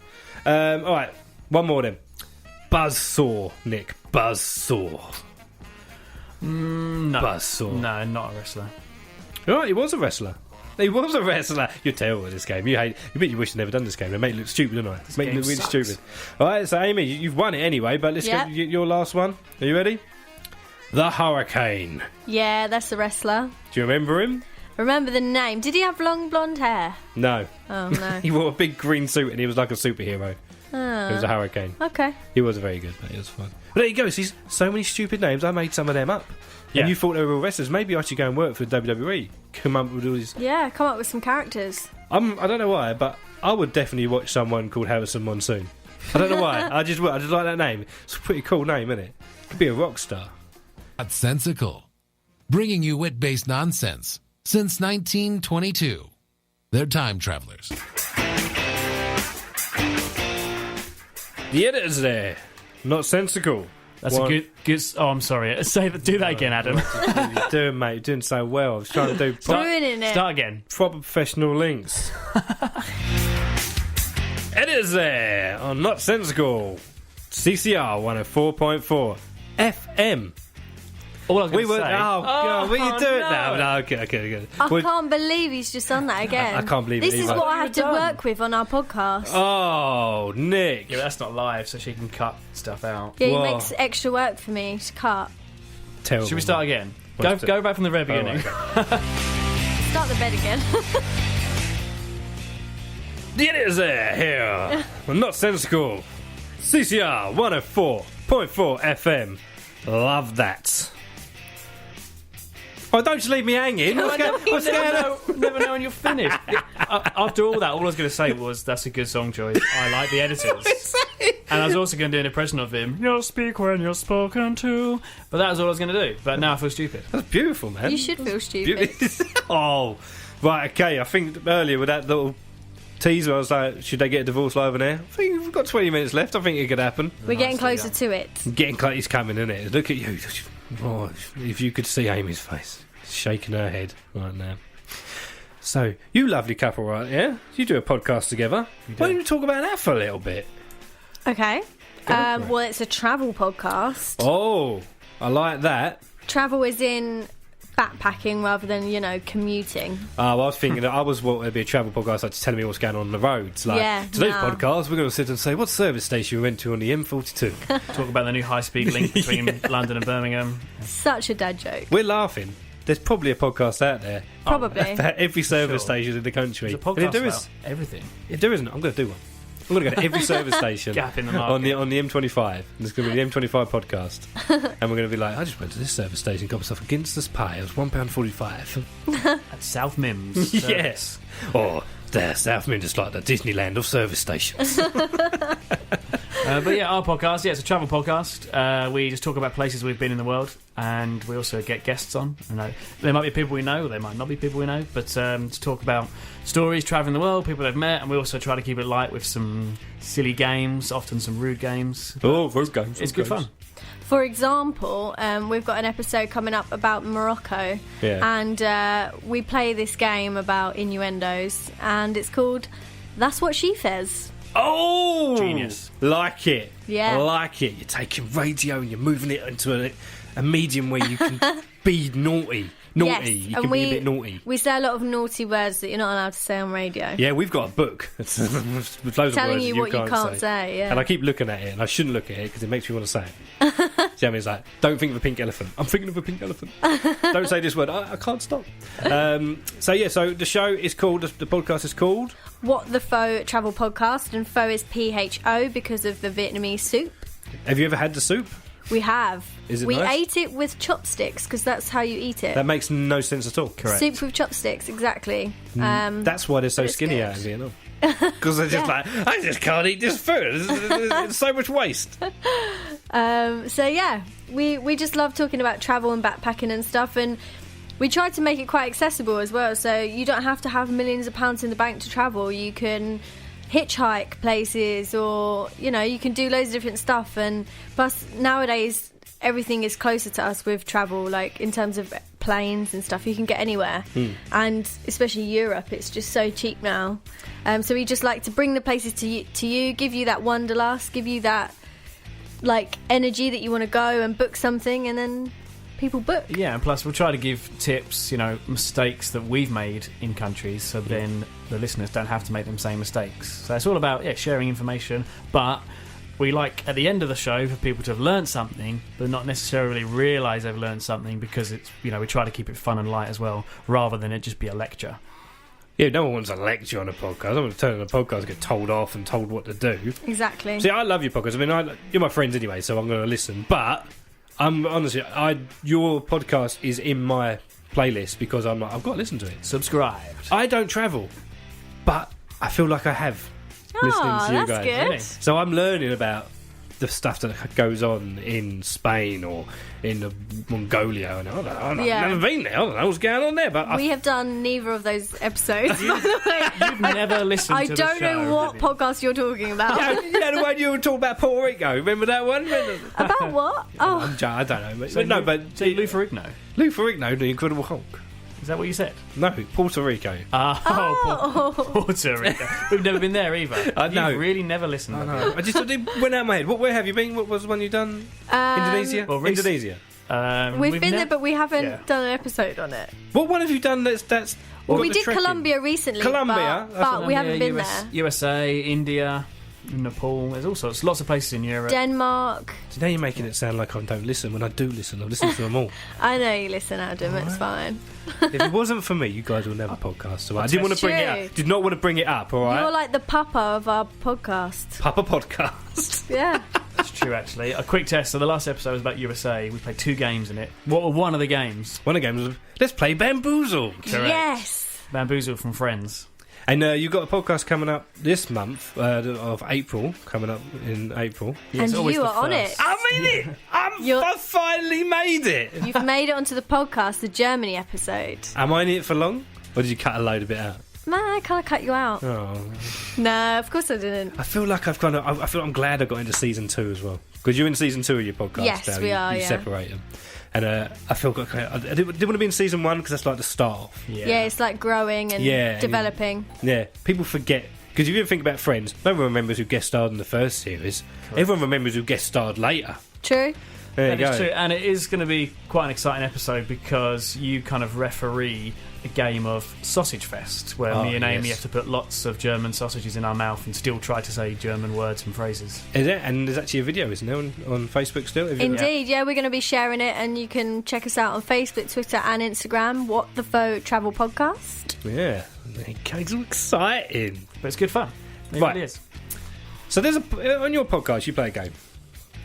All right, one more then. Buzzsaw, Nick. Buzzsaw. No. Buzzsaw. No, not a wrestler. All right, he was a wrestler. He was a wrestler. You're terrible at this game. You bet you wish you'd never done this game. They make it look stupid, don't I? Make it look really stupid. All right, so Amy, you've won it anyway, but let's get your last one. Are you ready? The Hurricane. Yeah, that's the wrestler. Do you remember him? Remember the name. Did he have long blonde hair? No. Oh, no. He wore a big green suit and he was like a superhero. He was a hurricane. Okay. He was very good, mate. It was fun. But there you go. See, so many stupid names. I made some of them up. Yeah. And you thought they were real wrestlers. Maybe I should go and work for the WWE. Come up with all these. Yeah, come up with some characters. I don't know why, but I would definitely watch someone called Harrison Monsoon. I don't know why. I just like that name. It's a pretty cool name, isn't it? Could be a rock star. Sensical, bringing you wit-based nonsense since 1922. They're time travelers. The editor's there. Not sensical. That's a good. Oh, I'm sorry. Do that again, Adam. What are you doing, mate? You're doing so well. I was trying to do Ruining it. Start again. proper professional links. Editor's there on Not Sensical. CCR 104.4 FM. All I was going to say. God, what are you doing now? No, okay. I can't believe he's just done that again. I can't believe it This is either. what I have to work with on our podcast. Oh, Nick. Yeah, but that's not live, so she can cut stuff out. Yeah, he Whoa. makes extra work for me to cut. Terrible. Should we start again? Go back from the very beginning. Start the bed again. The editor's there here. on Not Sensical. CCR 104.4 FM. Love that. Oh, don't just leave me hanging. What's going on? Never know when you're finished. After all that, all I was going to say was, that's a good song choice. I like the editors. And I was also going to do an impression of him. You'll speak when you're spoken to. But that was all I was going to do. But now I feel stupid. That's beautiful, man. You should feel stupid. Oh, right, okay. I think earlier with that little teaser, I was like, should they get a divorce live on air? I think we've got 20 minutes left. I think it could happen. We're getting closer to it. Getting close. He's coming, isn't it? Look at you. Oh, if you could see Amy's face. Shaking her head right now. So, you lovely couple, right? Yeah? You do a podcast together. Why don't you talk about that for a little bit? Okay. Well, it's a travel podcast. Oh, I like that. Travel is in backpacking rather than, commuting. I was thinking that I was it'd be a travel podcast, like telling me what's going on the roads. Like, Yeah, today's no. podcast, we're going to sit and say, what service station we went to on the M42? Talk about the new high-speed link between London and Birmingham. Such a dad joke. We're laughing. There's probably a podcast out there. Probably. About every service Sure. station in the country. There's a And if podcast there about is, everything. if there isn't, I'm going to do one. I'm going to go to every service station Gap in the on market. the M25. There's going to be the M25 podcast, and we're going to be like, I just went to this service station, got myself a Ginster's pie. It was £1.45. At South Mims. Yes. Or there, South Mid is like the Disneyland of service stations. But yeah, our podcast, it's a travel podcast. We just talk about places we've been in the world, and we also get guests on. There might be people we know, there might not be people we know, but to talk about stories, traveling the world, people they've met, and we also try to keep it light with some silly games, often some rude games. Oh, rude games. It's good fun. For example, we've got an episode coming up about Morocco, and we play this game about innuendos, and it's called That's What She Says. Oh! Genius. Like it. Yeah. I like it. You're taking radio and you're moving it into a medium where you can be naughty. Yes, You and can be a bit naughty. We say a lot of naughty words that you're not allowed to say on radio. Yeah, we've got a book. It's with loads Telling of words you that what you can't say, yeah. And I keep looking at it, and I shouldn't look at it because it makes me want to say it. Do you know what I mean? It's like, don't think of a pink elephant. I'm thinking of a pink elephant. Don't say this word. I can't stop. So the show is called, the podcast is called What the Pho Travel Podcast, and pho is PHO because of the Vietnamese soup. Have you ever had the soup? We have. Is it we nice? ate it with chopsticks because that's how you eat it. That makes no sense at all. Correct. Soup with chopsticks, exactly. That's why they're so it's skinny good. out in Vietnam. Because they're just like, I just can't eat this food. It's so much waste. So yeah, we just love talking about travel and backpacking and stuff, and we try to make it quite accessible as well. So you don't have to have millions of pounds in the bank to travel. You can hitchhike places, or you can do loads of different stuff. And plus nowadays everything is closer to us with travel, like in terms of planes and stuff. You can get anywhere, and especially Europe, it's just so cheap now. So we just like to bring the places to you, give you that wanderlust, give you that like energy that you want to go and book something, and then people book. Yeah, and plus we'll try to give tips, mistakes that we've made in countries, so then the listeners don't have to make them same mistakes. So it's all about sharing information, but we like at the end of the show for people to have learned something, but not necessarily realise they've learned something, because it's we try to keep it fun and light as well, rather than it just be a lecture. Yeah, no one wants a lecture on a podcast. I don't want to turn on a podcast and get told off and told what to do. Exactly. See, I love your podcast. I mean, you're my friends anyway, so I'm going to listen. But I'm honestly, your podcast is in my playlist because I'm like, I've got to listen to it. Subscribed. I don't travel, but I feel like I have listening to you that's guys. good. Really? So I'm learning about the stuff that goes on in Spain or in Mongolia, and I've never been there. I don't know what's going on there, but We have done neither of those episodes, by the way. You've never listened I to the don't show, know what have you? podcast you're talking about. the one you were talking about Puerto Rico. Remember that one? About what? Oh, I don't know. But, So no, Lou- but so Lou Ferrigno. Lou Ferrigno, the Incredible Hulk. Is that what you said? No, Puerto Rico. Puerto Rico. We've never been there either. I know. You've really never listened. I know. It went out of my head. Where have you been? What was the one you done? Indonesia? Well, Indonesia. we've been there, but we haven't yeah. done an episode on it. What one have you done that's Well, got we the did trekking? Colombia recently, Colombia? but we haven't been US, there. USA, India, Nepal. There's all sorts, lots of places in Europe. Denmark. So now you're making it sound like I don't listen. When I do listen, I listen to them all. I know you listen, Adam. It's fine. If it wasn't for me, you guys will never podcast. So I didn't want to bring it True. up. Did not want to bring it up. All right. You're like the papa of our podcast. Papa podcast. Yeah. That's true, actually. A quick test. So the last episode was about USA. We played 2 games in it. What were one of the games? One of the games was let's play Bamboozled. Correct. Yes. Bamboozle from Friends. And you've got a podcast coming up this month of April. Coming up in April. Yeah, it's And always you the are on first. it. I'm in it. I finally made it. You've made it onto the podcast, the Germany episode. Am I in it for long, or did you cut a load of it out? Man, I kind of cut you out. Oh, No, of course I didn't. I feel like I feel I'm glad I got into season 2 as well, because you're in season 2 of your podcast. Yes, now. we You are, yeah. separate them, and I feel I didn't want to be in season 1 because that's like the start off. Yeah, it's like growing and Yeah, developing. Yeah, people forget. Because if you think about Friends, no one remembers who guest starred in the first series. Everyone remembers who guest starred later. True. There you That is go. true, and it is going to be quite an exciting episode because you kind of referee a game of Sausage Fest, where me and Amy yes. have to put lots of German sausages in our mouth and still try to say German words and phrases. Is it? And there's actually a video, isn't there, on Facebook still? Have you- Indeed, yeah, we're going to be sharing it, and you can check us out on Facebook, Twitter, and Instagram. What the Faux Travel Podcast. Yeah. It's exciting. But it's good fun. It Right. really is. So there's on your podcast you play a game,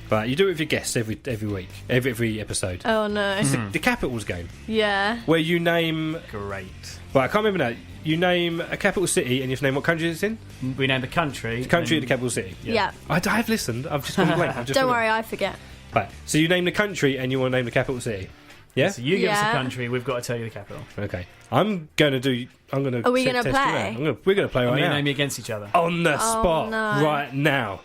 right? You do it with your guests every week, every episode. Oh no. It's the Capitals game Yeah. where you name. Great. Right, I can't remember now. You name a capital city and you have to name what country it's in. We named the country. The country and- of the capital city. Yeah. I've listened. I've just gone blank. Don't worry, I forget. Right. So you name the country and you want to name the capital city. Yeah. So you give us Yeah. a country, we've got to tell you the capital. Okay. I'm going to. Are we gonna test play? you out. We're going to play And right we now. name you against each other. On the spot, no. right now.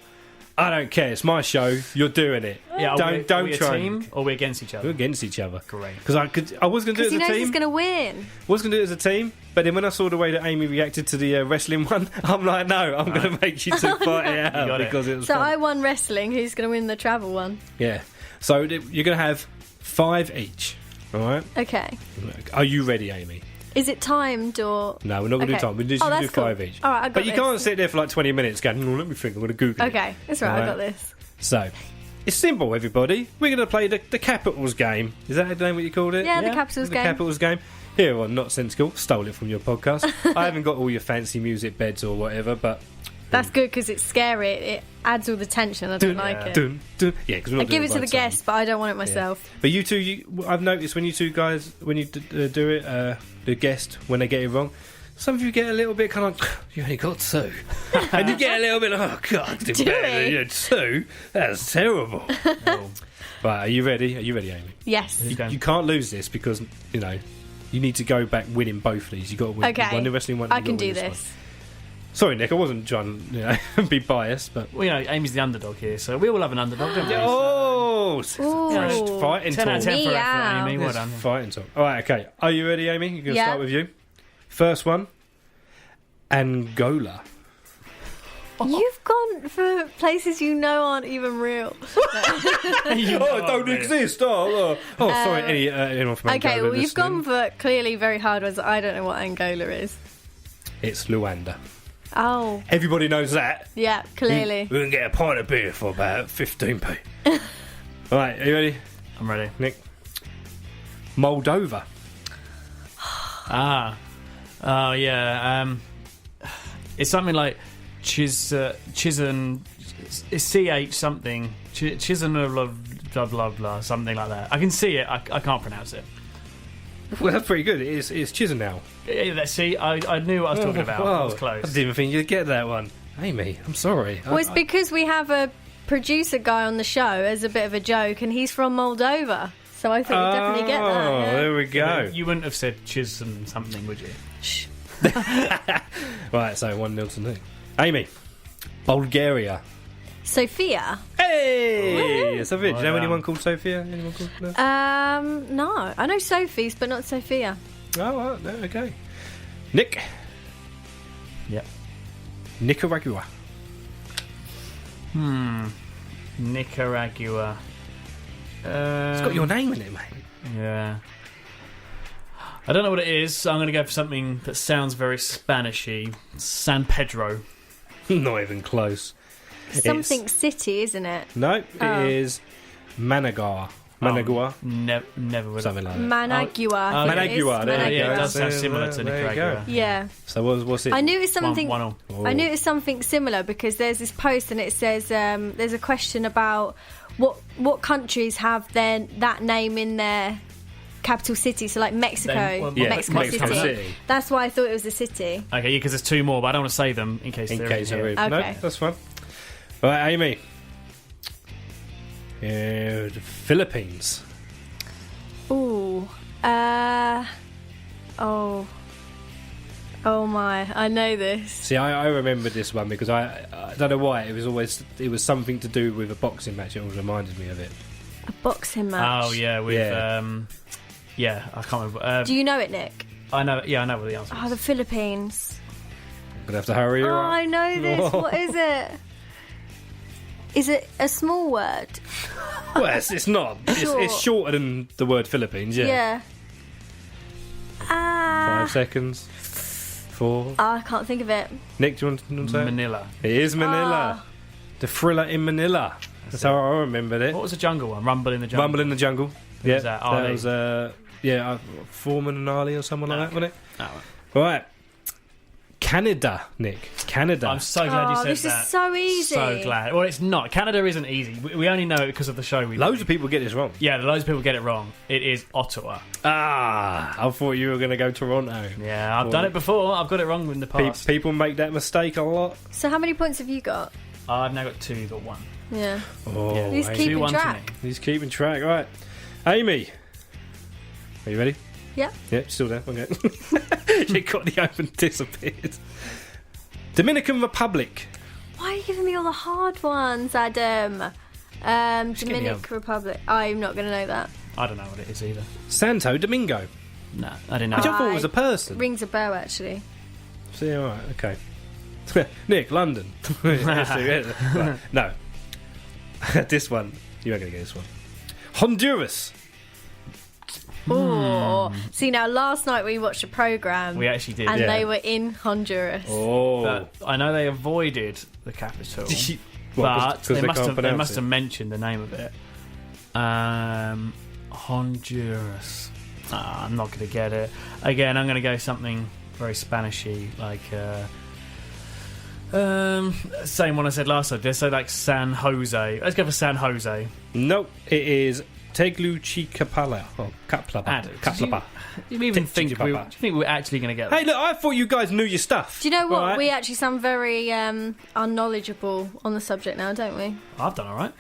I don't care. It's my show. You're doing it. Yeah, don't are we try. a team or are we against each We're other? against each other. Great. Because I was going to do Because it he as a knows he's team. going to win. Was going to do it as a team, but then when I saw the way that Amy reacted to the wrestling one, I'm like, no, I'm going to make you two fight it out got it. because it was So fun. I won wrestling. Who's going to win the travel one? Yeah. So you're going to have 5 each. All right. Okay. Are you ready, Amy? Is it timed or? No, we're not going to Okay. do time. We're just Oh, going to that's do cool. 5 each. All right, I got But you this. can't sit there for like 20 minutes going, let me think, I'm going to Google it. Okay, that's right. I Alright. got this. So, it's simple, everybody. We're going to play the Capitals game. Is that the name what you called it? Yeah, the Capitals The game. Capitals game. Here on Not Sensical. Stole it from your podcast. I haven't got all your fancy music beds or whatever, but... That's good because it's scary. It adds all the tension. I don't like it. Dun, dun. Yeah, because we're I not give doing it to the right time. guests, but I don't want it myself. But you two, I've noticed when you two guys, when you do it, the guest, when they get it wrong, some of you get a little bit kind of like, you only got 2. And you get a little bit like, oh, God, do Do better than we? you. 2? That's terrible. Right, are you ready? Are you ready, Amy? Yes. You can't lose this because, you know, you need to go back winning both of these. You've got to win Okay. one the wrestling one. I you've can got to do win this. one. Sorry, Nick, I wasn't trying to be biased, but... Well, Amy's the underdog here, so we all have an underdog, don't we? Oh! Ooh. Fresh fighting 10 out of 10 for Meow. Amy. Well Yes, done. fighting talk. All right, okay. Are you ready, Amy? You're going to Yeah. start with you. First one, Angola. You've gone for places you know aren't even real. Oh, don't exist. Oh, sorry. Anyone from Angola Okay, well, you've listening? gone for clearly very hard ones. I don't know what Angola is. It's Luanda. Oh, Everybody knows that. yeah, clearly. We can get a pint of beer for about 15p. All right, are you ready, I'm ready. Nick? Moldova. Oh, yeah. It's something like Chisen. It's CH something. Chisen blah blah blah, something like that. I can see it. I can't pronounce it. Well, that's pretty good. It's Chisinau. See, I knew what I was talking about. I was I close. didn't even think you'd get that one. Amy, I'm sorry. Well, it's because we have a producer guy on the show as a bit of a joke, and he's from Moldova. So I thought you'd definitely get that. Oh, yeah. there we go. You wouldn't have said Chisen something, would you? Right, so 1-0 to Nick. Amy, Bulgaria. Sophia? Hey! It's a bit. Do you know Well anyone done. called Sophia? Anyone called? No? No. I know Sophie's, but not Sophia. Oh, right, no, okay. Nick, Yep. Nicaragua. Nicaragua. It's got your name in it, mate. Yeah. I don't know what it is, so I'm going to go for something that sounds very Spanishy. San Pedro. Not even close. Something city, isn't it? No, it is Managua. Managua. Never would have. Something like that. Managua. Oh, I think it is. Managua, there you Yeah, go. it does sound similar to There you Nicaragua. go. Yeah. So what's it? I knew it was something. 1-1. I knew it was something similar because there's this post and it says there's a question about what countries have that name in their capital city. So like Mexico, Yeah, Mexico Mexico City. City. That's why I thought it was a city. Okay, yeah, because there's 2 more, but I don't want to say them in case In they're case in there here. is. No, Okay. that's fine. Right, Amy. The Philippines. Ooh. Oh my! I know this. See, I remember this one because I don't know why it was something to do with a boxing match. It always reminded me of it. A boxing match. Oh, yeah, with... Yeah, I can't remember. Do you know it, Nick? I know what the answer Oh, is. the Philippines. Gonna have to hurry you Oh, up. I know this. What is it? Is it a small word? Well, it's not. It's shorter than the word Philippines, yeah. 5 seconds. 4. I can't think of it. Nick, do you want to say it? Manila. It is Manila. The thriller in Manila. That's how I remembered it. What was the jungle one? Rumble in the Jungle. Rumble in the Jungle. Who was that? Ali? was Foreman and Ali or someone like that, wasn't it? Oh, Right. Canada, Nick. Canada. I'm so glad you said this that. is so easy. So glad. Well, it's not. Canada isn't easy. We only know it because of the show we Loads do. of people get this wrong. Yeah, loads of people get it wrong. It is Ottawa. I thought you were going to go Toronto. Yeah, I've done it before. I've got it wrong in the past. People make that mistake a lot. So how many points have you got? I've now got 2, you got 1. Yeah. Oh, Yeah. He's Amy. keeping 2-1 to track. me. He's keeping track. Right. Amy. Are you ready? Yep. Yep, still there. Okay. She got the open, disappeared. Dominican Republic. Why are you giving me all the hard ones, Adam? Dominican Republic. I'm not going to know that. I don't know what it is either. Santo Domingo. No, I didn't know. Which I thought was a person. Rings a bell, actually. See, all right, okay. Nick, London. Right, no. This one. You ain't going to get this one. Honduras. Oh, see now. Last night we watched a program. We actually did. and Yeah. they were in Honduras. Oh. But I know they avoided the capital. What, 'cause But they can't must pronounce have mentioned the name of it. Honduras. I'm not going to get it. Again, I'm going to go something very Spanishy, like same one I said last time. Let's say like San Jose. Let's go for San Jose. Nope, it is Tegucigalpa. Oh, Caplapa. Do you even think Tegucigalpa. do you think we're actually going to get that? Hey, look, I thought you guys knew your stuff. Do you know what? Right. We actually sound very unknowledgeable on the subject now, don't we? I've done all right.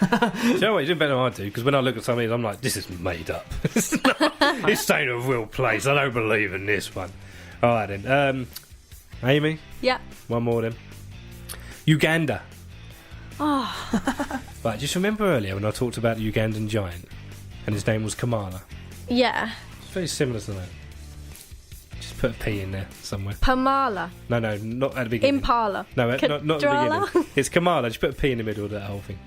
Do you know what? You do better than I do, because when I look at some of these, I'm like, this is made up. This ain't a real place. I don't believe in this one. All right, then. Amy, Yeah. one more then. Uganda. Oh, Right, just remember earlier when I talked about the Ugandan giant, and his name was Kamala. yeah. It's very similar to that. Just put a P in there somewhere. Pamala. No, not at the beginning. Impala. No, not at the Kadrala? beginning. It's Kamala. Just put a P in the middle of that whole thing.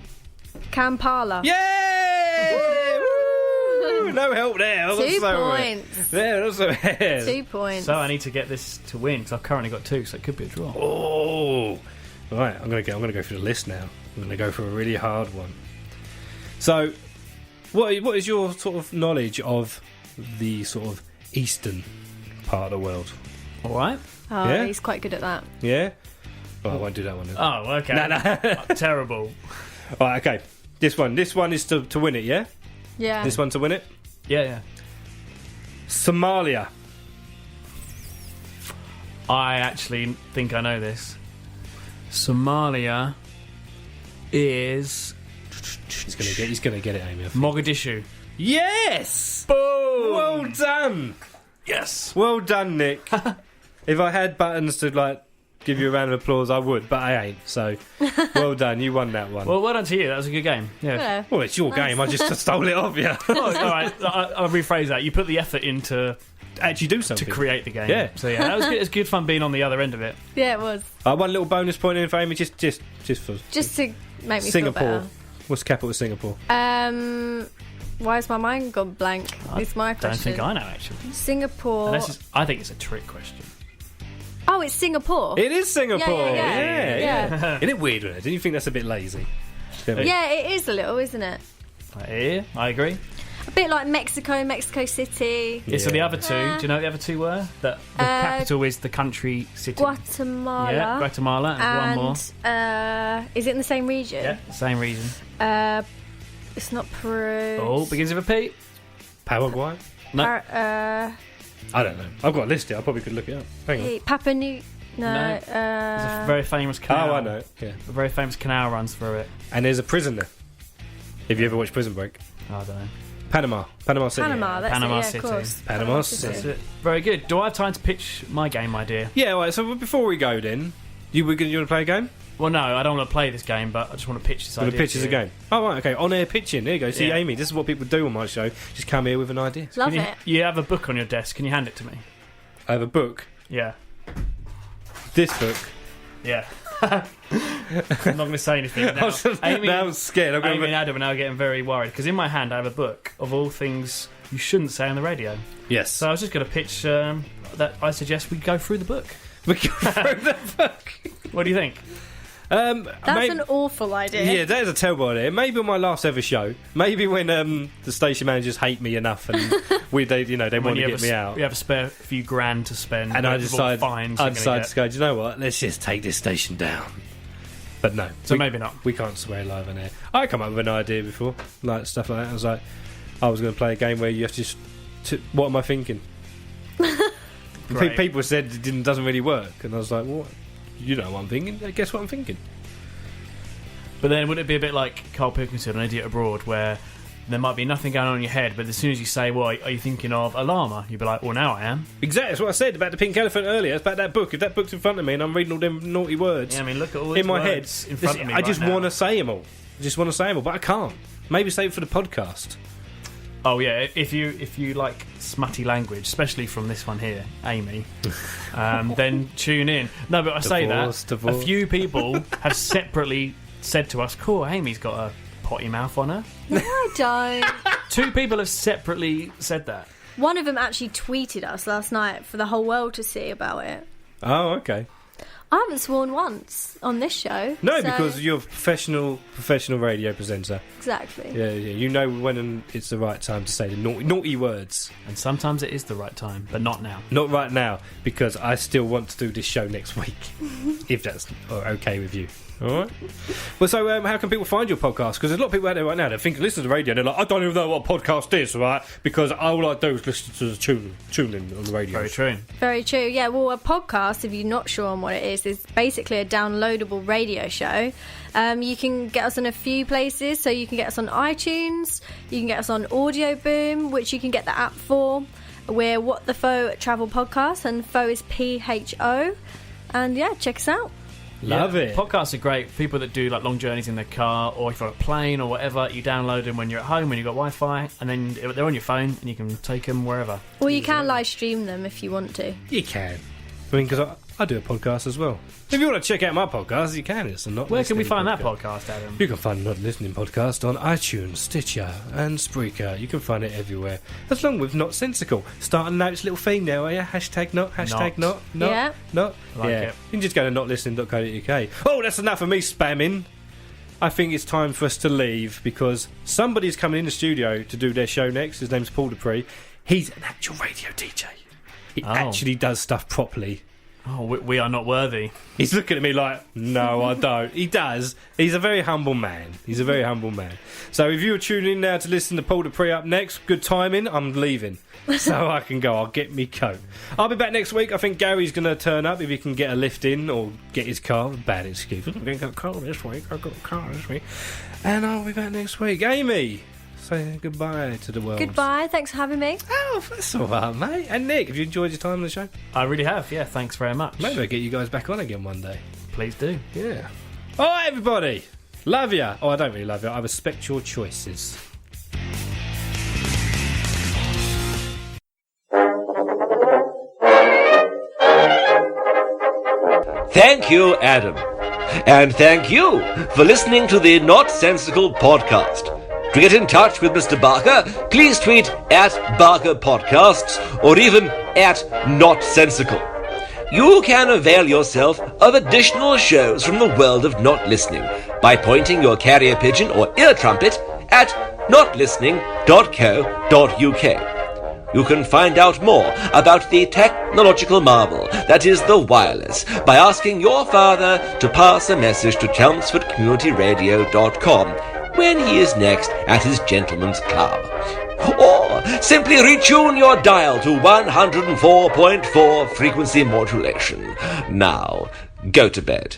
Kampala. Yay! Woo! No help there. 2 points. There, also 2 points. So I need to get this to win because I've currently got 2, so it could be a draw. Oh, right. I'm gonna go through the list now. I'm gonna go for a really hard one. So, what is your sort of knowledge of the sort of eastern part of the world? All right. Oh, Yeah? he's quite good at that. Yeah. Oh, I won't do that one then. Oh, okay. No. Terrible. All right, okay. This one is to win it. Yeah. Yeah. This one to win it. Yeah. Somalia. I actually think I know this. Somalia is He's gonna get it, Amy. I think. Mogadishu. Yes. Boom! Well done. Yes. Well done, Nick. If I had buttons to like give you a round of applause, I would, but I ain't. So, well done. You won that one. Well done to you. That was a good game. Yeah. Yeah. Well, it's your game. I just stole it off you. Oh, all right. I'll rephrase that. You put the effort into Actually, do something to create the game. Yeah. So yeah, that was good. It's good fun being on the other end of it. Yeah, it was. One little bonus point in for Amy, just for Just to make me Singapore. feel better. What's the capital of Singapore? Why has my mind gone blank? It's my Don't question. think I know actually. Singapore. I think it's a trick question. Oh, it's Singapore. It is Singapore. Yeah. Isn't it weird? Didn't you think that's a bit lazy? Yeah, it is a little, isn't it? Yeah, I agree. A bit like Mexico City, Yeah. So the other two, Yeah. do you know what the other two were? That the capital is the country city. Guatemala. Yeah, Guatemala and one more. Is it in the same region? Yeah, same reason. It's not Peru. Oh, begins with a P. Paraguay? No. I don't know. I've got a list here. I probably could look it up. Hang on. Papua New. No. No. There's a very famous canal. Oh, I know. Yeah. A very famous canal runs through it. And there's a prison there. Have you ever watched Prison Break? I don't know. Panama City. Panama. That's Panama it, yeah, City. Of course. Panama That's City. it. Very good. Do I have time to pitch my game idea? Yeah. Right. So before we go, then you want to play a game? Well, no, I don't want to play this game, but I just want to pitch this You want idea. to pitch us a game? Oh, right. Okay. On air pitching. There you go. See, Yeah. Amy. This is what people do on my show. Just come here with an idea. Love Can it. you have a book on your desk. Can you hand it to me? I have a book. Yeah. This book. Yeah. I'm not going to say anything now. Now I'm scared. Amy and Adam are now getting very worried because in my hand I have a book of all things you shouldn't say on the radio. Yes. So I was just going to pitch that I suggest we go through the book. We go through the book. What do you think? That's an awful idea. Yeah, that is a terrible idea. Maybe on my last ever show. Maybe when the station managers hate me enough and they want to get me out. You have a spare few grand to spend, and I decide to go, do you know what? Let's just take this station down. But no. So maybe not. We can't swear live on air. I come up with an idea before, like stuff like that. I was like, I was going to play a game where you have to just... what am I thinking? People said it doesn't really work. And I was like, what? You know what I'm thinking. Guess what I'm thinking. But then wouldn't it be a bit like Carl Pilkington on Idiot Abroad, where there might be nothing going on in your head, but as soon as you say, well, are you thinking of a llama? You'd be like, well, now I am. Exactly. That's what I said about the pink elephant earlier. It's about that book. If that book's in front of me and I'm reading all them naughty words yeah, I mean, look at all in my head in front of me I just want to say them all. But I can't. Maybe save it for the podcast. Oh yeah, if you like smutty language, especially from this one here, Amy, then tune in. No, but I say that a few people have separately said to us, "Cool, Amy's got a potty mouth on her." No, I don't. 2 people have separately said that. One of them actually tweeted us last night for the whole world to see about it. Oh, okay. I haven't sworn once on this show. No, because you're a professional radio presenter. Exactly. Yeah. You know when it's the right time to say the naughty words. And sometimes it is the right time, but not now. Not right now, because I still want to do this show next week, if that's okay with you. All right. Well, so how can people find your podcast? Because there's a lot of people out there right now that think listen to the radio and they're like, I don't even know what a podcast is, right? Because all I do is listen to the tune on the radio. Very true. Very true. Yeah. Well, a podcast, if you're not sure on what it is basically a downloadable radio show. You can get us in a few places. So you can get us on iTunes. You can get us on Audio Boom, which you can get the app for. We're What the Faux Travel Podcast, and Faux is PHO. And yeah, check us out. Love it. Podcasts are great for people that do like long journeys in their car, or if you're on a plane or whatever. You download them when you're at home, when you've got Wi-Fi, and then they're on your phone and you can take them wherever. Or you can live stream them if you want to. You can. I mean, because I do a podcast as well. If you want to check out my podcast, you can. It's a Not Where can we find podcast. That podcast, Adam? You can find Not Listening podcast on iTunes, Stitcher and Spreaker. You can find it everywhere. As long with Not Sensical. Starting now, it's a little theme now, are you? Hashtag not. Yeah. Not. Like it. You can just go to notlistening.co.uk. Oh, that's enough of me spamming. I think it's time for us to leave because somebody's coming in the studio to do their show next. His name's Paul Dupree. He's an actual radio DJ. He actually does stuff properly. Oh, we are not worthy. He's looking at me like, no, I don't. He does. He's a very humble man. So if you're tuning in now to listen to Paul Dupree up next, good timing, I'm leaving. So I can go. I'll get me coat. I'll be back next week. I think Gary's going to turn up if he can get a lift in or get his car. Bad excuse. I'm going to get a car this week. I've got a car this week. And I'll be back next week. Amy, say goodbye to the world. Goodbye. Thanks for having me. Oh, that's all right, mate. And Nick, have you enjoyed your time on the show? I really have, yeah. Thanks very much. Maybe I'll get you guys back on again one day. Please do. Yeah. All right, everybody. Love ya. Oh, I don't really love you. I respect your choices. Thank you, Adam. And thank you for listening to the Not Sensical podcast. To get in touch with Mr. Barker, please tweet at Barker Podcasts or even at Not Sensical. You can avail yourself of additional shows from the world of not listening by pointing your carrier pigeon or ear trumpet at notlistening.co.uk. You can find out more about the technological marvel that is the wireless by asking your father to pass a message to chelmsfordcommunityradio.com when he is next at his gentleman's club. Or simply retune your dial to 104.4 frequency modulation. Now, go to bed.